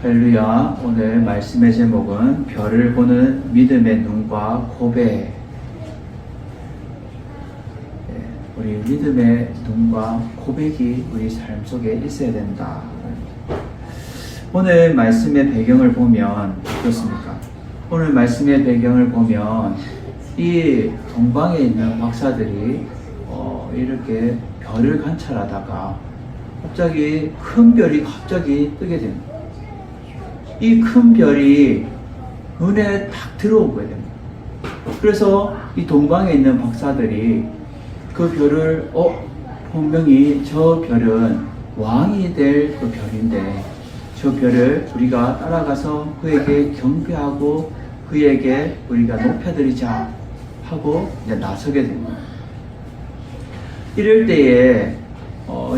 할렐루야. 오늘 말씀의 제목은 별을 보는 믿음의 눈과 고백. 우리 믿음의 눈과 고백이 우리 삶 속에 있어야 된다. 오늘 말씀의 배경을 보면 어떻습니까? 오늘 말씀의 배경을 보면 이 동방에 있는 박사들이 이렇게 별을 관찰하다가 갑자기 큰 별이 갑자기 뜨게 됩니다. 이 큰 별이 눈에 딱 들어오게 됩니다. 그래서 이 동방에 있는 박사들이 그 별을 분명히 저 별은 왕이 될 그 별인데 저 별을 우리가 따라가서 그에게 경배하고 그에게 우리가 높여드리자 하고 이제 나서게 됩니다. 이럴 때에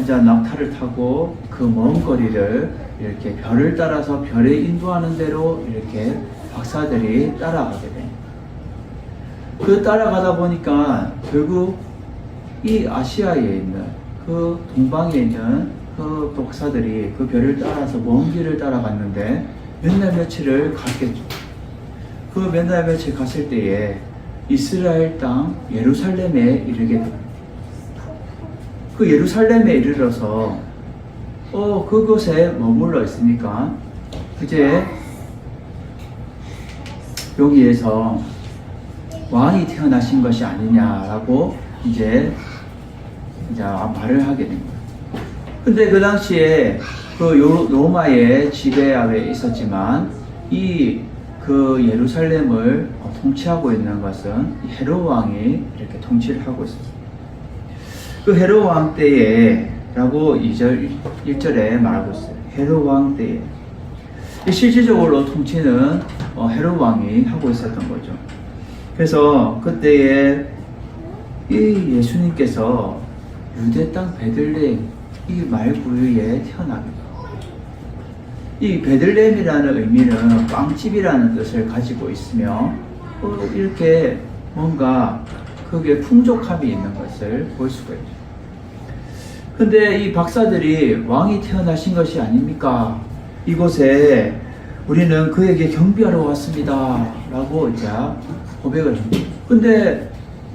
이제 낙타를 타고 그 먼 거리를 이렇게 별을 따라서 별에 인도하는 대로 이렇게 박사들이 따라가게 됩니다. 그 따라가다 보니까 결국 이 아시아에 있는 그 동방에 있는 그 박사들이 그 별을 따라서 먼 길을 따라갔는데 몇 날 며칠을 갔겠죠. 그 몇 날 며칠 갔을 때에 이스라엘 땅 예루살렘에 이르게 됩니다. 그 예루살렘에 이르러서 그곳에 머물러 있으니까 이제 여기에서 왕이 태어나신 것이 아니냐라고 이제 말을 하게 됩니다. 근데 그 당시에 그 로마의 지배 아래 있었지만 그 예루살렘을 통치하고 있는 것은 헤롯 왕이 이렇게 통치를 하고 있었습니다. 그 헤롯 왕 때에 라고 1절에 말하고 있어요. 헤롯 왕 때에. 실질적으로 통치는 헤롯 왕이 하고 있었던 거죠. 그래서 그때에 이 예수님께서 유대 땅 베들레헴 이 말구유에 태어나게 됩니다. 이 베들레헴이라는 의미는 빵집이라는 뜻을 가지고 있으며 이렇게 뭔가 거기에 풍족함이 있는 것을 볼 수가 있죠. 근데 이 박사들이 왕이 태어나신 것이 아닙니까? 이곳에 우리는 그에게 경배하러 왔습니다. 라고 이제 고백을 합니다. 근데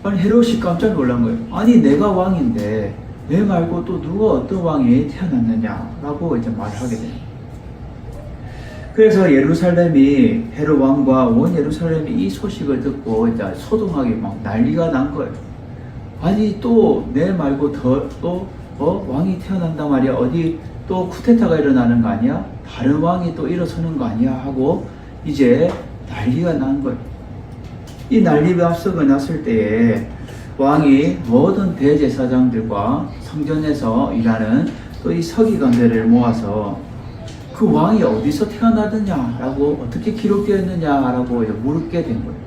헤롯이 깜짝 놀란 거예요. 아니 내가 왕인데 내 말고 또 누가 어떤 왕이 태어났느냐? 라고 이제 말하게 됩니다. 그래서 예루살렘이 헤롯 왕과 온 예루살렘이 이 소식을 듣고 이제 소동하게 막 난리가 난 거예요. 아니 또 내 말고 왕이 태어난단 말이야. 어디 또 쿠데타가 일어나는 거 아니야? 다른 왕이 또 일어서는 거 아니야? 하고 이제 난리가 난 거예요. 이 난리가 앞서고 났을 때에 왕이 모든 대제사장들과 성전에서 일하는 또 이 서기관들을 모아서 그 왕이 어디서 태어나느냐라고 어떻게 기록되어 있느냐라고 물게 된 거예요.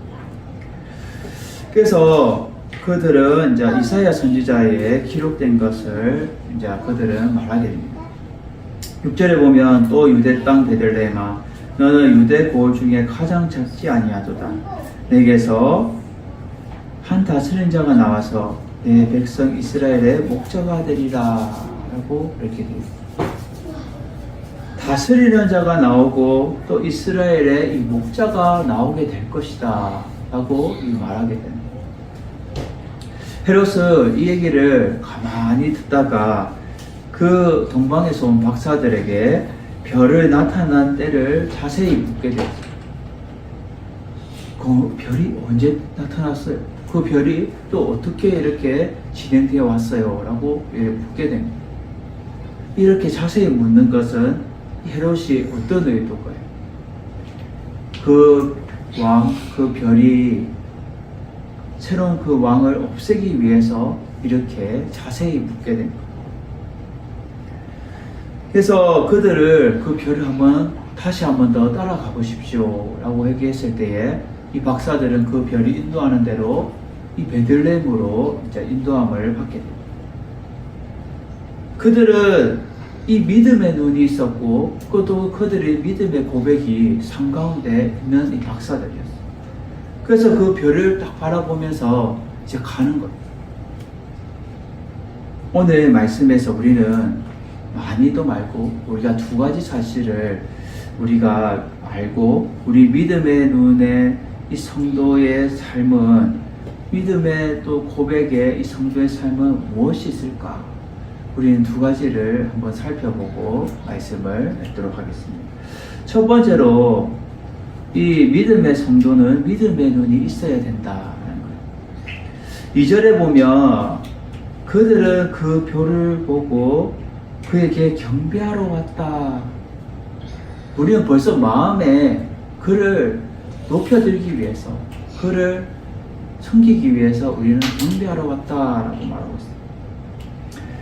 그래서 그들은 이제 이사야 선지자에 기록된 것을 이제 그들은 말하게 됩니다. 6절에 보면 또 유대 땅 베들레헴아 너는 유대 고을 중에 가장 작지 아니하도다. 내게서 한 다스린 자가 나와서 내 백성 이스라엘의 목자가 되리라 라고 이렇게 됩니다. 다스리는 자가 나오고 또 이스라엘의 이 목자가 나오게 될 것이다 라고 말하게 됩니다. 헤롯은 이 얘기를 가만히 듣다가 그 동방에서 온 박사들에게 별을 나타난 때를 자세히 묻게 되었어요. 그 별이 언제 나타났어요? 그 별이 또 어떻게 이렇게 진행되어 왔어요? 라고 묻게 됩니다. 이렇게 자세히 묻는 것은 헤롯이 어떤 의도일까요? 그 별이 새로운 그 왕을 없애기 위해서 이렇게 자세히 묻게 됩니다. 그래서 그들을 그 별을 다시 한 번 더 따라가 보십시오 라고 얘기했을 때에 이 박사들은 그 별이 인도하는 대로 이 베들레헴으로 이제 인도함을 받게 됩니다. 그들은 이 믿음의 눈이 있었고 또 그들의 믿음의 고백이 삶 가운데 있는 이 박사들이었어요. 그래서 그 별을 딱 바라보면서 이제 가는 거예요. 오늘 말씀에서 우리는 많이도 말고 우리가 두 가지 사실을 우리가 알고 우리 믿음의 눈에 이 성도의 삶은 믿음의 또 고백의 이 성도의 삶은 무엇이 있을까? 우리는 두 가지를 한번 살펴보고 말씀을 맺도록 하겠습니다. 첫 번째로 이 믿음의 성도는 믿음의 눈이 있어야 된다는 거예요. 2절에 보면 그들은 그 벼를 보고 그에게 경배하러 왔다. 우리는 벌써 마음에 그를 높여들기 위해서, 그를 섬기기 위해서 우리는 경배하러 왔다라고 말하고 있습니다.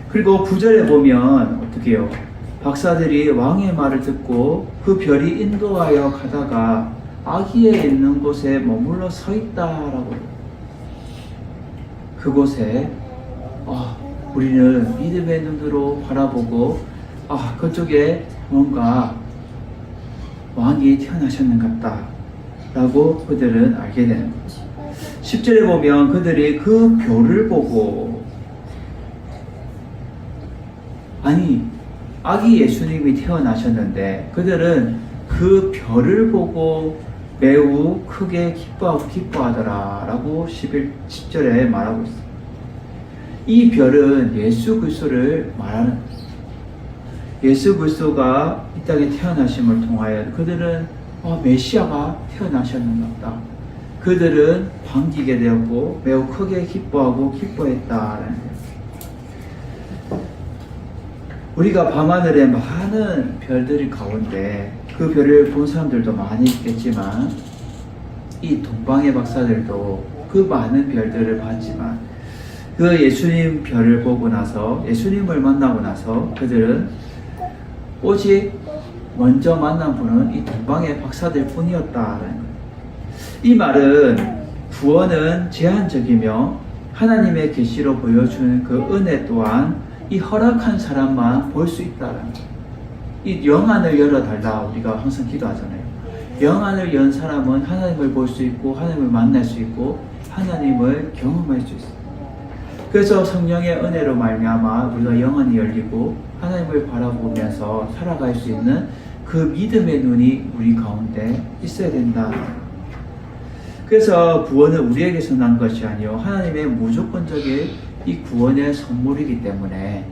그리고 9절에 보면 어떻게 해요? 박사들이 왕의 말을 듣고 그 별이 인도하여 가다가 아기에 있는 곳에 머물러 서 있다라고 해요. 그곳에 우리는 믿음의 눈으로 바라보고 그쪽에 뭔가 왕이 태어나셨는 것 같다 라고 그들은 알게 되는 거죠. 10절에 보면 그들이 그 별을 보고, 아니 아기 예수님이 태어나셨는데 그들은 그 별을 보고 매우 크게 기뻐하더라 라고 10절에 말하고 있습니다. 이 별은 예수 그리스도를 말하는 거예요. 예수 그리스도가 이 땅에 태어나심을 통하여 그들은 메시아가 태어나셨는가 보다. 그들은 반기게 되었고 매우 크게 기뻐하고 기뻐했다라는 거예요. 우리가 밤하늘에 많은 별들이 가운데 그 별을 본 사람들도 많이 있겠지만 이 동방의 박사들도 그 많은 별들을 봤지만 그 예수님 별을 보고 나서, 예수님을 만나고 나서 그들은 오직 먼저 만난 분은 이 동방의 박사들 뿐이었다라는 거예요. 이 말은 구원은 제한적이며 하나님의 계시로 보여주는 그 은혜 또한 이 허락한 사람만 볼 수 있다라는 거예요. 이 영안을 열어달라 우리가 항상 기도하잖아요. 영안을 연 사람은 하나님을 볼 수 있고 하나님을 만날 수 있고 하나님을 경험할 수 있어요. 그래서 성령의 은혜로 말미암아 우리가 영안이 열리고 하나님을 바라보면서 살아갈 수 있는 그 믿음의 눈이 우리 가운데 있어야 된다. 그래서 구원은 우리에게서 난 것이 아니요 하나님의 무조건적인 이 구원의 선물이기 때문에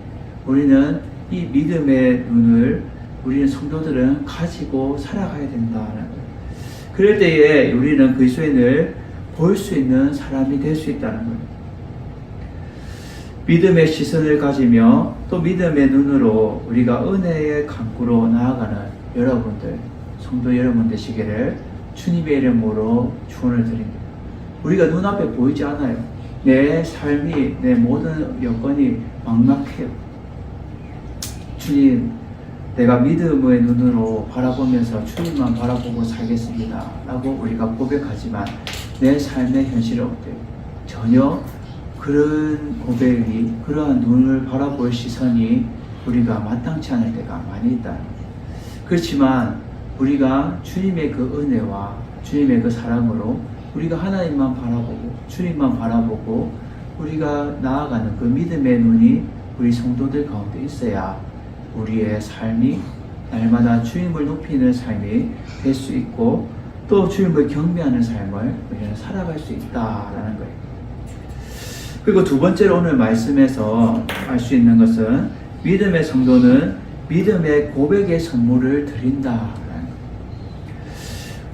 우리는 이 믿음의 눈을 우리는 성도들은 가지고 살아가야 된다는 거예요. 그럴 때에 우리는 그리스도인을 볼 수 있는 사람이 될 수 있다는 거예요. 믿음의 시선을 가지며 또 믿음의 눈으로 우리가 은혜의 강구로 나아가는 여러분들, 성도 여러분 되시기를 주님의 이름으로 축원을 드립니다. 우리가 눈앞에 보이지 않아요. 내 삶이, 내 모든 여건이 막막해요. 주님, 내가 믿음의 눈으로 바라보면서 주님만 바라보고 살겠습니다 라고 우리가 고백하지만 내 삶의 현실은 어때요? 전혀 그런 고백이, 그러한 눈을 바라볼 시선이 우리가 마땅치 않을 때가 많이 있다. 그렇지만 우리가 주님의 그 은혜와 주님의 그 사랑으로 우리가 하나님만 바라보고 주님만 바라보고 우리가 나아가는 그 믿음의 눈이 우리 성도들 가운데 있어야 우리의 삶이 날마다 주님을 높이는 삶이 될 수 있고 또 주님을 경배하는 삶을 우리는 살아갈 수 있다라는 거예요. 그리고 두 번째로 오늘 말씀에서 알 수 있는 것은 믿음의 성도는 믿음의 고백의 선물을 드린다라는 거예요.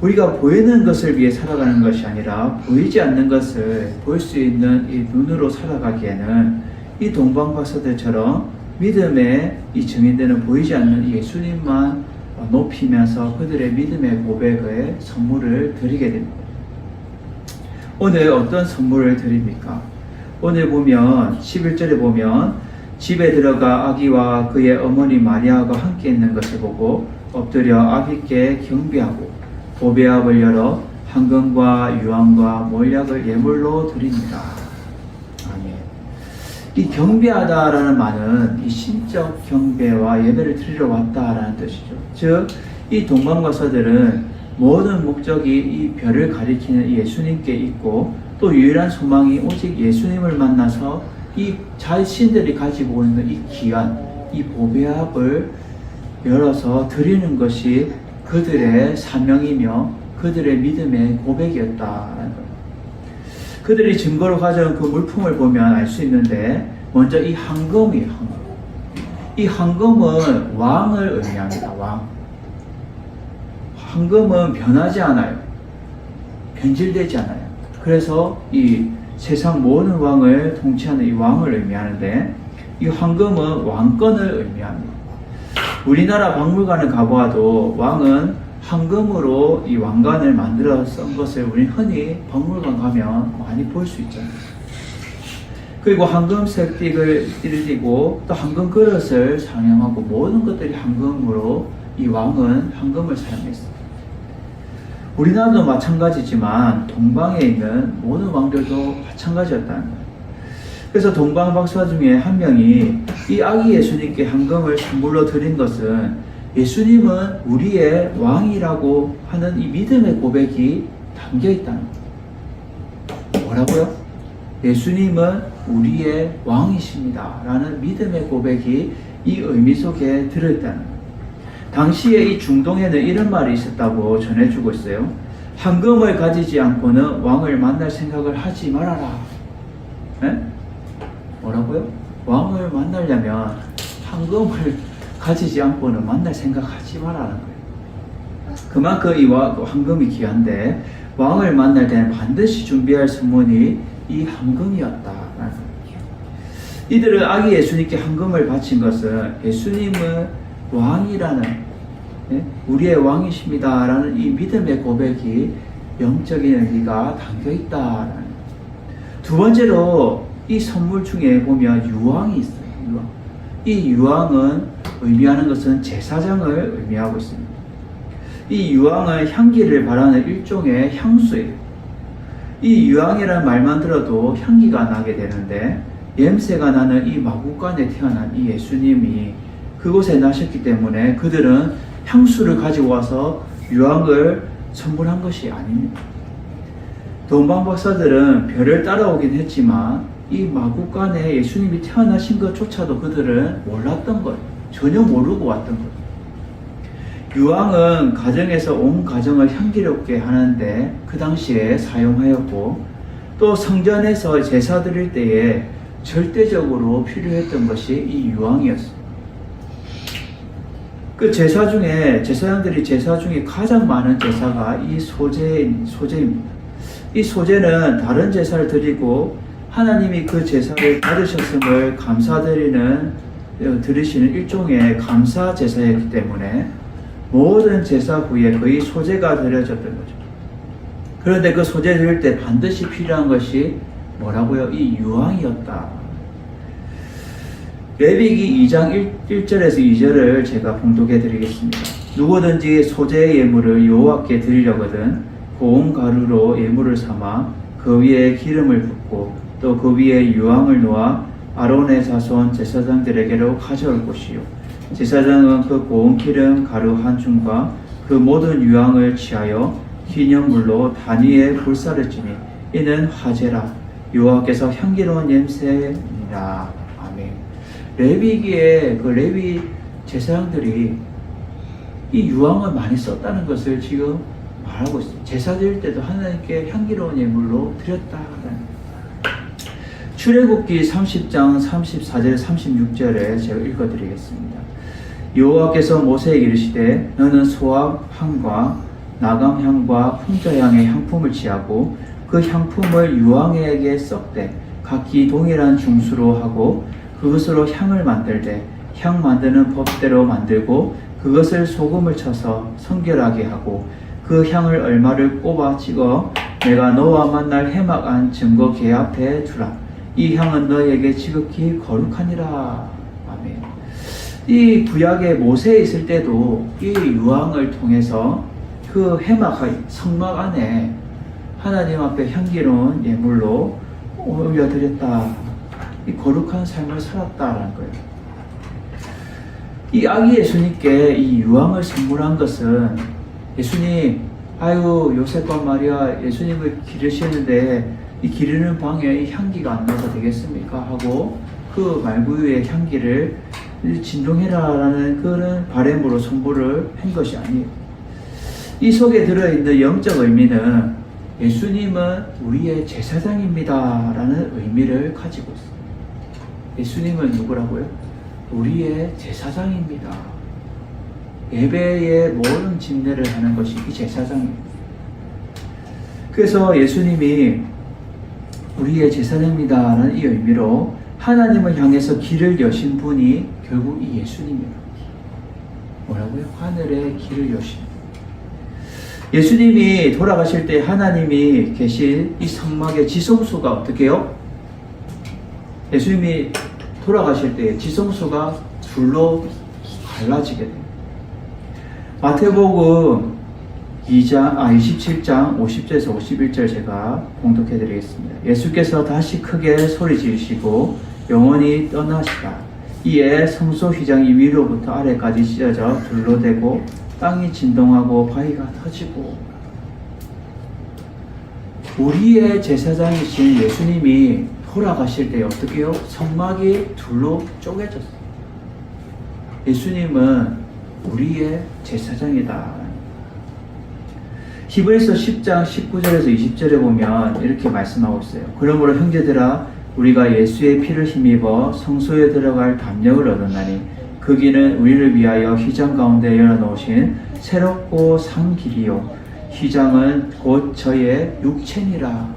우리가 보이는 것을 위해 살아가는 것이 아니라 보이지 않는 것을 볼 수 있는 이 눈으로 살아가기에는 이 동방박사들처럼 믿음의 이 증인들은 보이지 않는 예수님만 높이면서 그들의 믿음의 고백의 선물을 드리게 됩니다. 오늘 어떤 선물을 드립니까? 오늘 보면 11절에 보면 집에 들어가 아기와 그의 어머니 마리아가 함께 있는 것을 보고 엎드려 아기께 경배하고 보배압을 열어 황금과 유황과 몰약을 예물로 드립니다. 아멘. 이 경배하다라는 말은 이 신적 경배와 예배를 드리러 왔다라는 뜻이죠. 즉, 이 동방박사들은 모든 목적이 이 별을 가리키는 예수님께 있고 또 유일한 소망이 오직 예수님을 만나서 이 자신들이 가지고 있는 이 귀한 이 보배압을 열어서 드리는 것이 그들의 사명이며 그들의 믿음의 고백이었다는 거예요. 그들이 증거로 가져온 그 물품을 보면 알 수 있는데, 먼저 이 황금이에요. 황금. 이 황금은 왕을 의미합니다. 왕. 황금은 변하지 않아요. 변질되지 않아요. 그래서 이 세상 모든 왕을 통치하는 이 왕을 의미하는데, 이 황금은 왕권을 의미합니다. 우리나라 박물관을 가보아도 왕은 황금으로 이 왕관을 만들어 쓴 것을 우리 흔히 박물관 가면 많이 볼 수 있잖아요. 그리고 황금색 띠를 띠고 또 황금 그릇을 사용하고 모든 것들이 황금으로 이 왕은 황금을 사용했습니다. 우리나라도 마찬가지지만 동방에 있는 모든 왕들도 마찬가지였다는 거예요. 그래서 동방 박사 중에 한 명이 이 아기 예수님께 황금을 선물로 드린 것은 예수님은 우리의 왕이라고 하는 이 믿음의 고백이 담겨 있다는 거예요. 뭐라고요? 예수님은 우리의 왕이십니다 라는 믿음의 고백이 이 의미 속에 들어있다는 거예요. 당시에 이 중동에는 이런 말이 있었다고 전해주고 있어요. 황금을 가지지 않고는 왕을 만날 생각을 하지 말아라. 네? 뭐라고요? 왕을 만나려면 황금을 가지지 않고는 만날 생각하지 말라는 거예요. 그만큼 이 황금이 귀한데, 왕을 만날 때는 반드시 준비할 선물이 이 황금이었다라는 거예요. 이들은 아기 예수님께 황금을 바친 것은 예수님은 왕이라는, 우리의 왕이십니다라는 이 믿음의 고백이 영적인 의미가 담겨 있다라는 거예요. 두 번째로 이 선물 중에 보면 유황이 있어요. 유황. 이 유황은 의미하는 것은 제사장을 의미하고 있습니다. 이 유황은 향기를 발하는 일종의 향수예요. 이 유황이라는 말만 들어도 향기가 나게 되는데, 냄새가 나는 이 마구간에 태어난 이 예수님이 그곳에 나셨기 때문에 그들은 향수를 가지고 와서 유황을 선물한 것이 아닙니다. 동방 박사들은 별을 따라오긴 했지만 이 마구간에 예수님이 태어나신 것조차도 그들은 몰랐던 거예요. 전혀 모르고 왔던 거예요. 유황은 가정에서 온 가정을 향기롭게 하는데 그 당시에 사용하였고, 또 성전에서 제사 드릴 때에 절대적으로 필요했던 것이 이 유황이었습니다. 그 제사 중에, 제사장들이 제사 중에 가장 많은 제사가 이 소제입니다. 이 소제는 다른 제사를 드리고 하나님이 그 제사를 받으셨음을 드리시는 일종의 감사 제사였기 때문에 모든 제사 후에 거의 소제가 드려졌던 거죠. 그런데 그 소제 드릴 때 반드시 필요한 것이 뭐라고요? 이 유황이었다. 레위기 2장 1절에서 2절을 제가 봉독해 드리겠습니다. 누구든지 소제의 예물을 여호와께 드리려거든 고운 가루로 예물을 삼아 그 위에 기름을 붓고 또 그 위에 유황을 놓아 아론의 자손 제사장들에게로 가져올 것이요, 제사장은 그 고운 기름 가루 한 줌과 그 모든 유황을 취하여 기념물로 단위에 불사를 지니 이는 화제라. 여호와께서 향기로운 냄새니라. 아멘. 레위기에 그 레위 제사장들이 이 유황을 많이 썼다는 것을 지금 말하고 있습니다. 제사 드릴 때도 하나님께 향기로운 예물로 드렸다라는. 출애굽기 30장 34절 36절에 제가 읽어드리겠습니다. 여호와께서 모세에게 이르시되 너는 소압 향과 나감 향과 훈자 향의 향품을 취하고 그 향품을 유황에게 썩되 각기 동일한 중수로 하고 그것으로 향을 만들되 향 만드는 법대로 만들고 그것을 소금을 쳐서 성결하게 하고 그 향을 얼마를 꼽아 찍어 내가 너와 만날 회막 안 증거 궤 앞에 두라. 이 향은 너에게 지극히 거룩하니라. 아멘. 이 구약의 모세에 있을 때도 이 유황을 통해서 그 회막, 성막 안에 하나님 앞에 향기로운 예물로 올려드렸다. 이 거룩한 삶을 살았다라는 거예요. 이 아기 예수님께 이 유황을 선물한 것은 예수님, 요셉과 마리아 예수님을 기르시는데 이 기르는 방에 이 향기가 안 나서 되겠습니까? 하고 그 말구유의 향기를 진동해라 라는 그런 바램으로 선물을 한 것이 아니에요. 이 속에 들어있는 영적 의미는 예수님은 우리의 제사장입니다 라는 의미를 가지고 있습니다. 예수님은 누구라고요? 우리의 제사장입니다. 예배의 모든 집례를 하는 것이 이 제사장입니다. 그래서 예수님이 우리의 제사장입니다 라는 이 의미로 하나님을 향해서 길을 여신 분이 결국 이 예수님이에요. 뭐라고요? 하늘의 길을 여신. 예수님이 돌아가실 때 하나님이 계신 이 성막의 지성소가 어떻게 해요? 예수님이 돌아가실 때 지성소가 둘로 갈라지게 됩니다. 마태복음 27장 50절에서 51절 제가 봉독해 드리겠습니다. 예수께서 다시 크게 소리 지르시고 영원히 떠나시다. 이에 성소 휘장이 위로부터 아래까지 찢어져 둘로 되고 땅이 진동하고 바위가 터지고. 우리의 제사장이신 예수님이 돌아가실 때 어떻게 해요? 성막이 둘로 쪼개졌어요. 예수님은 우리의 제사장이다. 히브리서 10장 19절에서 20절에 보면 이렇게 말씀하고 있어요. 그러므로 형제들아 우리가 예수의 피를 힘입어 성소에 들어갈 담력을 얻었나니 그 길은 우리를 위하여 휘장 가운데 열어놓으신 새롭고 산 길이요 휘장은 곧 저의 육체니라.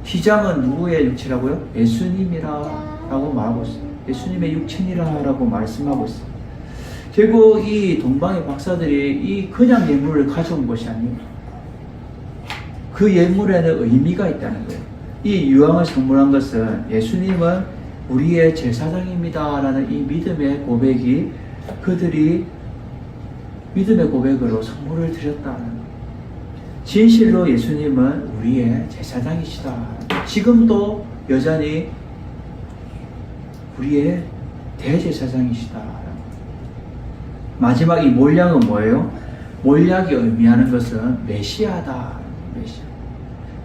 휘장은 누구의 육체라고요? 예수님이라 라고 말하고 있어요. 예수님의 육체니라 라고 말씀하고 있어요. 결국 이 동방의 박사들이 이 그냥 예물을 가져온 것이 아니에요. 그 예물에는 의미가 있다는 거예요. 이 유황을 선물한 것은 예수님은 우리의 제사장입니다 라는 이 믿음의 고백이 그들이 믿음의 고백으로 선물을 드렸다는 거예요. 진실로 예수님은 우리의 제사장이시다. 지금도 여전히 우리의 대제사장이시다. 마지막 이 몰약은 뭐예요? 몰약이 의미하는 것은 메시아다. 메시아.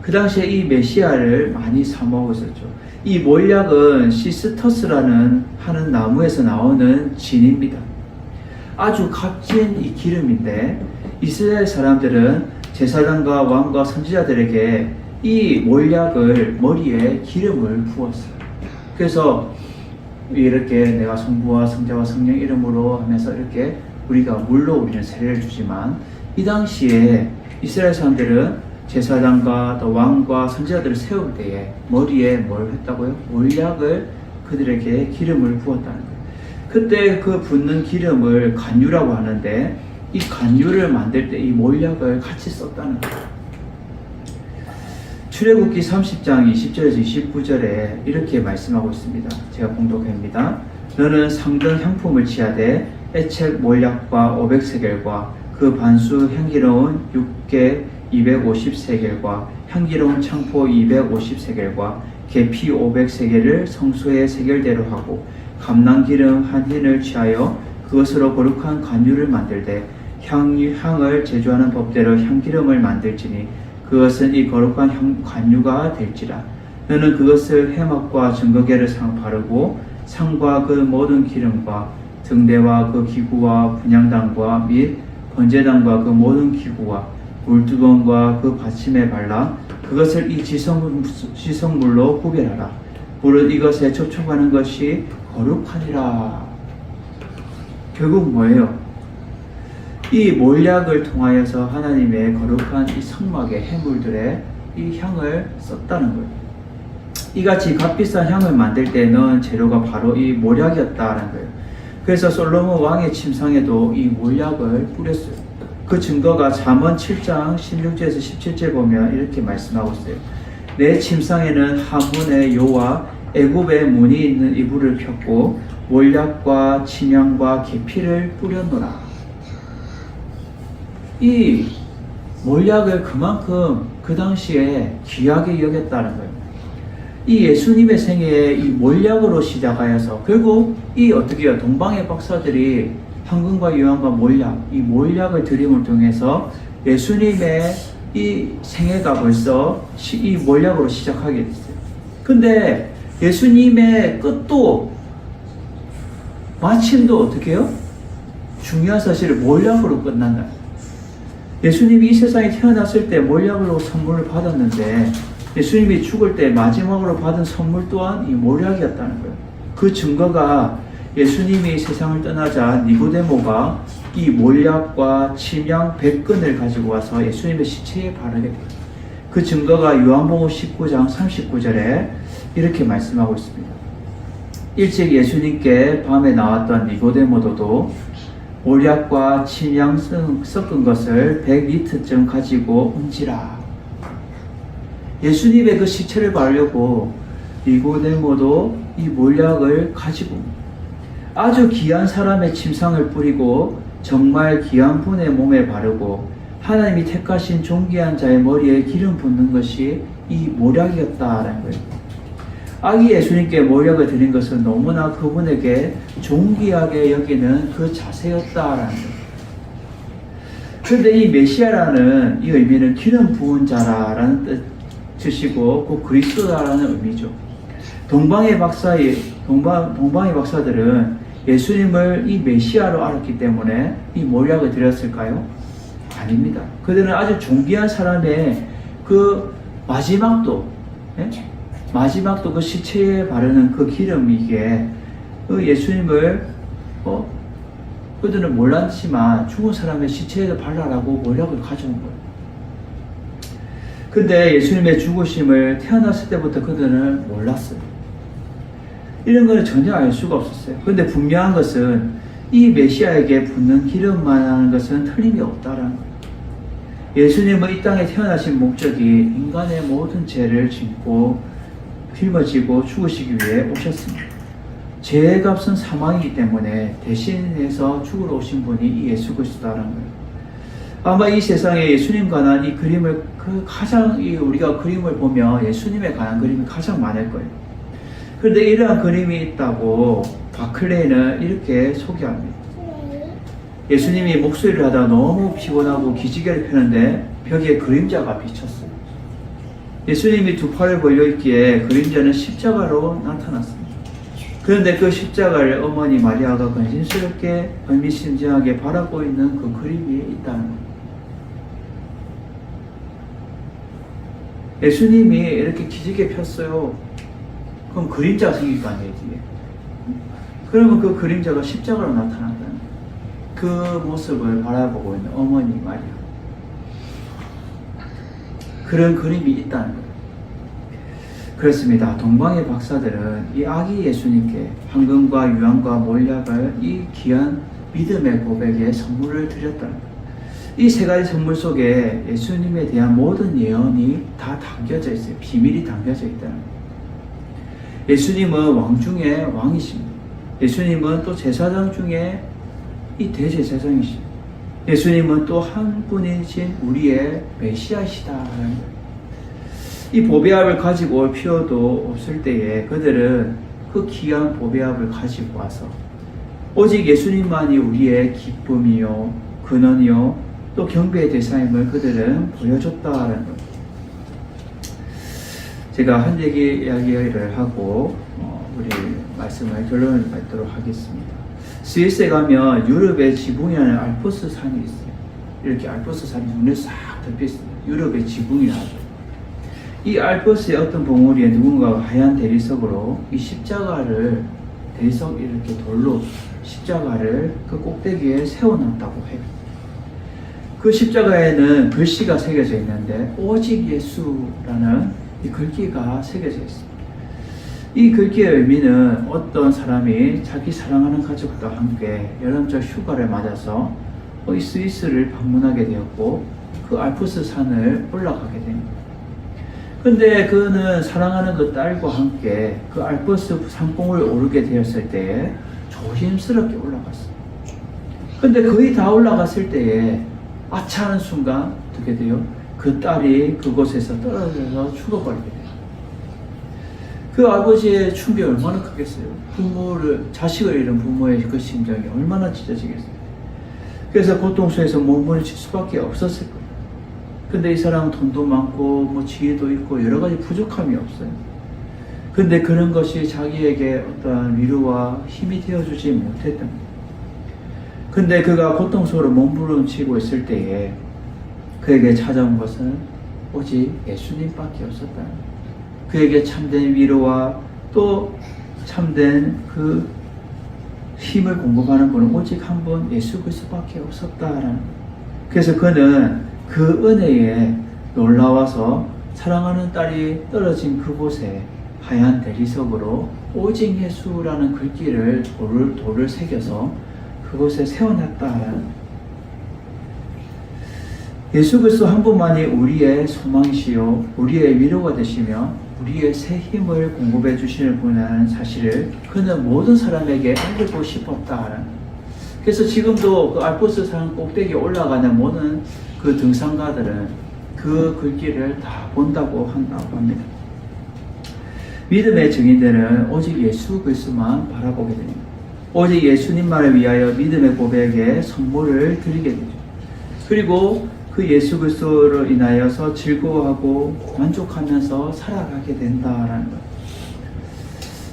그 당시에 이 메시아를 많이 사먹었었죠. 이 몰약은 시스터스라는 하는 나무에서 나오는 진입니다. 아주 값진 이 기름인데 이스라엘 사람들은 제사장과 왕과 선지자들에게 이 몰약을 머리에 기름을 부었어요. 그래서 이렇게 내가 성부와 성자와 성령 이름으로 하면서 이렇게 우리가 물로 우리는 세례를 주지만 이 당시에 이스라엘 사람들은 제사장과 또 왕과 선지자들을 세울 때에 머리에 뭘 했다고요? 몰약을 그들에게 기름을 부었다는 거예요. 그때 그 붓는 기름을 간유라고 하는데 이 간유를 만들 때 이 몰약을 같이 썼다는 거예요. 출애굽기 30장 20절에서 29절에 이렇게 말씀하고 있습니다. 제가 봉독합니다. 너는 상등 향품을 취하되 애책 몰약과 500세겔과 그 반수 향기로운 육개 250세겔과 향기로운 창포 250세겔과 계피 500세겔을 성소의 세겔대로 하고 감람기름 한 흰을 취하여 그것으로 거룩한 간유를 만들되 향을 제조하는 법대로 향기름을 만들지니 그것은 이 거룩한 관유가 될지라. 너는 그것을 해막과 증거계를 바르고 상과 그 모든 기름과 등대와 그 기구와 분향단과 및 번제단과 그 모든 기구와 물두번과 그 받침에 발라 그것을 이 지성물로 구별하라. 물은 이것에 접촉하는 것이 거룩하니라. 결국 뭐예요? 이 몰약을 통하여서 하나님의 거룩한 이 성막의 해물들의 이 향을 썼다는 거예요. 이같이 값비싼 향을 만들 때 넣은 재료가 바로 이 몰약이었다는 거예요. 그래서 솔로몬 왕의 침상에도 이 몰약을 뿌렸어요. 그 증거가 잠언 7장 16절에서 17절 보면 이렇게 말씀하고 있어요. 내 침상에는 하문의 요와 애굽의 문이 있는 이불을 폈고 몰약과 침향과 계피를 뿌렸노라. 이 몰약을 그만큼 그 당시에 귀하게 여겼다는 거예요. 이 예수님의 생애에 이 몰약으로 시작하여서 결국 이 어떻게 해요? 동방의 박사들이 황금과 유황과 몰약, 이 몰약을 드림을 통해서 예수님의 이 생애가 벌써 이 몰약으로 시작하게 됐어요. 근데 예수님의 끝도 마침도 어떻게 해요? 중요한 사실을 몰약으로 끝난다. 예수님이 이 세상에 태어났을 때 몰약으로 선물을 받았는데 예수님이 죽을 때 마지막으로 받은 선물 또한 이 몰약이었다는 거예요. 그 증거가 예수님이 세상을 떠나자 니고데모가 이 몰약과 침향 100근을 가지고 와서 예수님의 시체에 바르게 돼요. 그 증거가 요한복음 19장 39절에 이렇게 말씀하고 있습니다. 일찍 예수님께 밤에 나왔던 니고데모도 몰약과 침향 섞은 것을 100리터쯤 가지고 온지라. 예수님의 그 시체를 바르려고 니고데모도 이 몰약을 가지고 아주 귀한 사람의 침상을 뿌리고 정말 귀한 분의 몸에 바르고 하나님이 택하신 존귀한 자의 머리에 기름 붓는 것이 이 몰약이었다라는 거예요. 아기 예수님께 몰약을 드린 것은 너무나 그분에게 존귀하게 여기는 그 자세였다라는 거예요. 그런데 이 메시아라는 이 의미는 기름 부은 자라는 뜻이고 그 그리스도라는 의미죠. 동방의 박사들은 예수님을 이 메시아로 알았기 때문에 이 몰약을 드렸을까요? 아닙니다. 그들은 아주 존귀한 사람의 그 마지막도 그 시체에 바르는 그 기름이기에 그 예수님을 그들은 몰랐지만 죽은 사람의 시체에도 발라라고 몰약을 가져온 거예요. 근데 예수님의 죽으심을 태어났을 때부터 그들은 몰랐어요. 이런 거는 전혀 알 수가 없었어요. 그런데 분명한 것은 이 메시아에게 붓는 기름만 하는 것은 틀림이 없다라는 거예요. 예수님은 이 땅에 태어나신 목적이 인간의 모든 죄를 짓고 짊어지고 죽으시기 위해 오셨습니다. 죄의 값은 사망이기 때문에 대신해서 죽으러 오신 분이 이 예수 그리스도라는 거예요. 아마 이 세상에 예수님 관한 이 그림을 우리가 그림을 보면 예수님에 관한 그림이 가장 많을 거예요. 그런데 이러한 그림이 있다고 바클레이는 이렇게 소개합니다. 예수님이 목소리를 하다가 너무 피곤하고 기지개를 펴는데 벽에 그림자가 비쳤어요. 예수님이 두 팔을 벌려있기에 그림자는 십자가로 나타났습니다. 그런데 그 십자가를 어머니 마리아가 근심스럽게 의미심장하게 바라보고 있는 그 그림이 있다는 겁니다. 예수님이 이렇게 기지개 폈어요. 그럼 그림자가 생길 거 아니에요, 뒤에. 그러면 그 그림자가 십자가로 나타난다는 거예요. 그 모습을 바라보고 있는 어머니 마리아. 그런 그림이 있다는 거예요. 그렇습니다. 동방의 박사들은 이 아기 예수님께 황금과 유황과 몰약을 이 귀한 믿음의 고백에 선물을 드렸다는 거예요. 이 세 가지 선물 속에 예수님에 대한 모든 예언이 다 담겨져 있어요. 비밀이 담겨져 있다는 거예요. 예수님은 왕 중에 왕이십니다. 예수님은 또 제사장 중에 이 대제사장이십니다. 예수님은 또 한 분이신 우리의 메시아이시다라는 거예요. 이 보배압을 가지고 올 필요도 없을 때에 그들은 그 귀한 보배압을 가지고 와서 오직 예수님만이 우리의 기쁨이요 근원이요 또 경배의 대상임을 그들은 보여줬다라는 거예요. 제가 한 얘기 이야기를 하고 우리 말씀을 결론을 맺도록 하겠습니다. 스위스에 가면 유럽의 지붕이라는 알프스 산이 있어요. 이렇게 알프스 산이 눈에 싹 덮여 있습니다. 유럽의 지붕이라고 하죠. 이 알프스의 어떤 봉우리에 누군가가 하얀 대리석으로 이 십자가를 대리석 이렇게 돌로 십자가를 그 꼭대기에 세워놨다고 해요. 그 십자가에는 글씨가 새겨져 있는데 오직 예수라는 이 글귀가 새겨져 있습니다. 이 글귀의 의미는 어떤 사람이 자기 사랑하는 가족과 함께 여름철 휴가를 맞아서 이 스위스를 방문하게 되었고 그 알프스 산을 올라가게 됩니다. 근데 그는 사랑하는 그 딸과 함께 그 알프스 산봉을 오르게 되었을 때에 조심스럽게 올라갔어요. 근데 거의 다 올라갔을 때에 아차하는 순간 어떻게 돼요? 그 딸이 그곳에서 떨어져서 죽어버리게 돼요. 그 아버지의 충격이 얼마나 크겠어요? 자식을 잃은 부모의 그 심정이 얼마나 찢어지겠어요? 그래서 고통스러워서 몸부림칠 수밖에 없었을 거예요. 근데 이 사람은 돈도 많고 지혜도 있고 여러 가지 부족함이 없어요. 근데 그런 것이 자기에게 어떠한 위로와 힘이 되어주지 못했던 거예요. 근데 그가 고통스러워 몸부림치고 있을 때에 그에게 찾아온 것은 오직 예수님밖에 없었다. 그에게 참된 위로와 또 참된 그 힘을 공급하는 분은 오직 한 분 예수 그리스도밖에 없었다라는 거예요. 그래서 그는 그 은혜에 놀라워서 사랑하는 딸이 떨어진 그곳에 하얀 대리석으로 오직 예수라는 글귀를 돌을 새겨서 그곳에 세워놨다라는 예수 그리스도 한 분만이 우리의 소망이시요 우리의 위로가 되시며 우리의 새 힘을 공급해 주시는 분이라는 사실을 그는 모든 사람에게 알리고 싶었다. 그래서 지금도 그 알프스 산 꼭대기에 올라가는 모든 그 등산가들은 그 글귀를 다 본다고 한다고 합니다. 믿음의 증인들은 오직 예수 그리스도만 바라보게 됩니다. 오직 예수님만을 위하여 믿음의 고백에 선물을 드리게 되죠. 그리고 그 예수 그리스도로 인하여서 즐거워하고 만족하면서 살아가게 된다라는 것.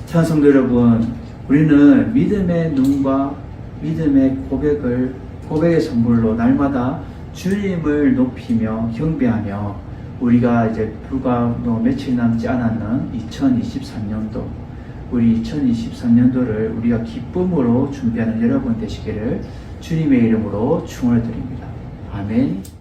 찬성도 여러분, 우리는 믿음의 눈과 믿음의 고백의 선물로 날마다 주님을 높이며 경배하며 우리가 이제 불과 며칠 남지 않았는 2023년도 우리 2023년도를 우리가 기쁨으로 준비하는 여러분 되시기를 주님의 이름으로 축원을 드립니다. 아멘.